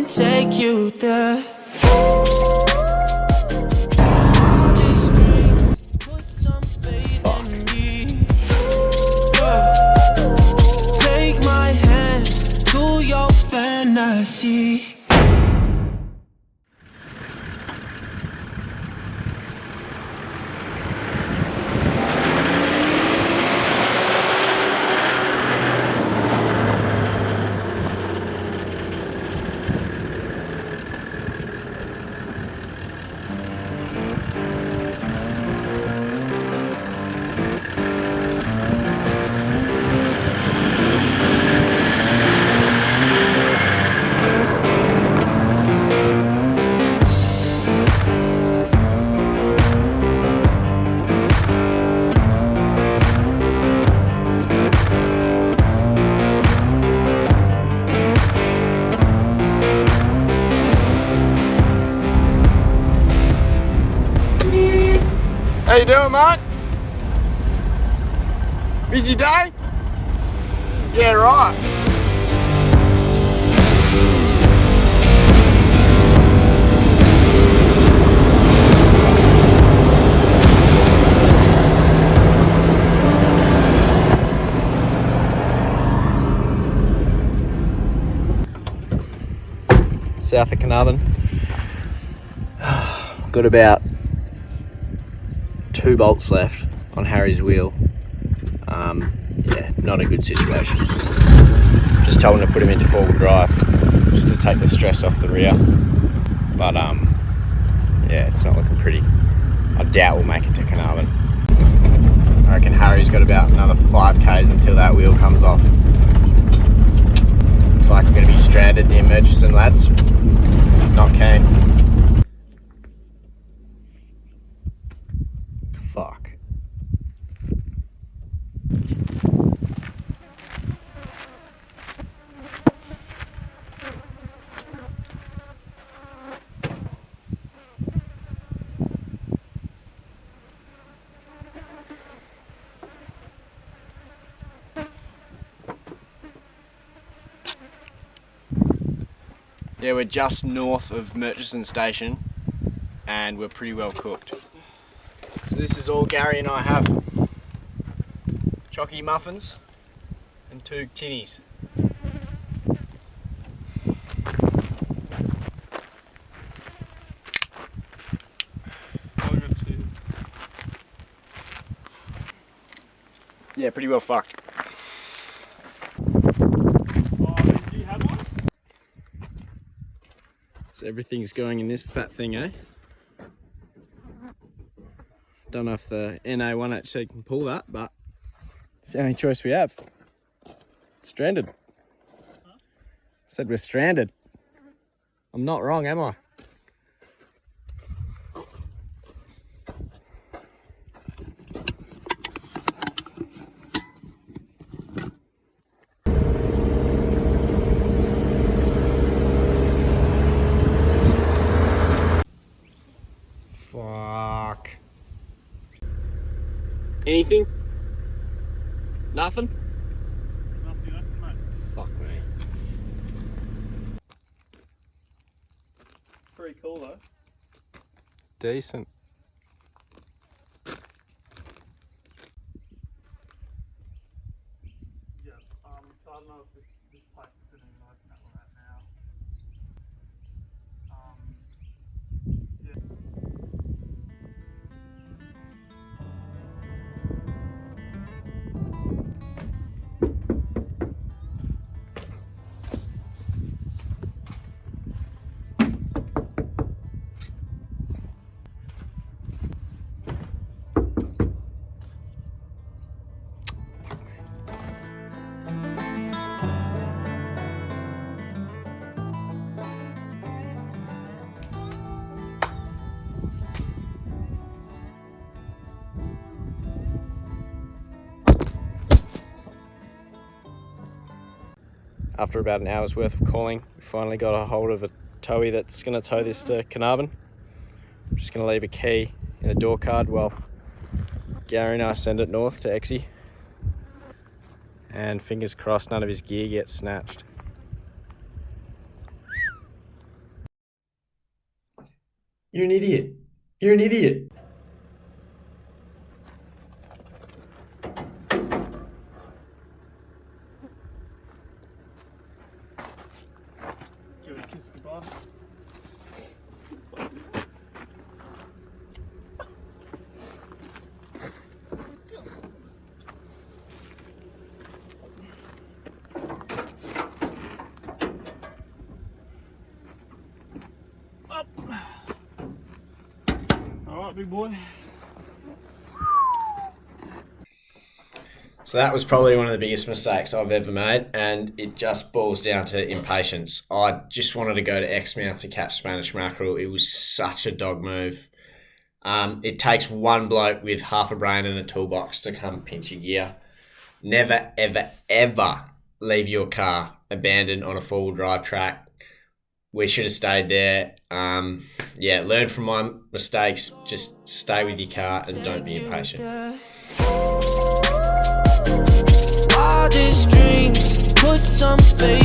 can take you there. Take my hand to your fantasy. How you doing, mate? Busy day? Yeah, right. South of Carnarvon. Got about 2 bolts left on Harry's wheel. Yeah, not a good situation. Just told him to put him into 4-wheel drive just to take the stress off the rear. But yeah, it's not looking pretty. I doubt we'll make it to Carnarvon. I reckon Harry's got about another 5k's until that wheel comes off. Looks like we're going to be stranded near Murchison, lads. Not keen. Fuck. Yeah, we're just north of Murchison Station and we're pretty well cooked. So this is all Gary and I have. Chocky muffins and 2 tinnies. Yeah, pretty well fucked. Do you have one? So everything's going in this fat thing, eh? Don't know if the NA1 actually can pull that, but it's the only choice we have. Stranded. Huh? Said we're stranded. I'm not wrong, am I? Fuck. Anything? Nothing? Nothing open, mate. Fuck me. Pretty cool though. Decent. Yeah. So I don't know if this place is in the open that we're at now. Yeah. After about an hour's worth of calling, we finally got a hold of a towie that's going to tow this to Carnarvon. I'm just going to leave a key in a door card while Gary and I send it north to Exie. And fingers crossed none of his gear gets snatched. You're an idiot. You're an idiot. Give it a kiss goodbye. Up. All right, big boy. So that was probably one of the biggest mistakes I've ever made, and it just boils down to impatience. I just wanted to go to Exmouth to catch Spanish mackerel. It was such a dog move. It takes one bloke with half a brain and a toolbox to come pinch your gear. Never, ever, ever leave your car abandoned on a four-wheel drive track. We should have stayed there. Learn from my mistakes. Just stay with your car and don't be impatient. Wildest dreams, put some faith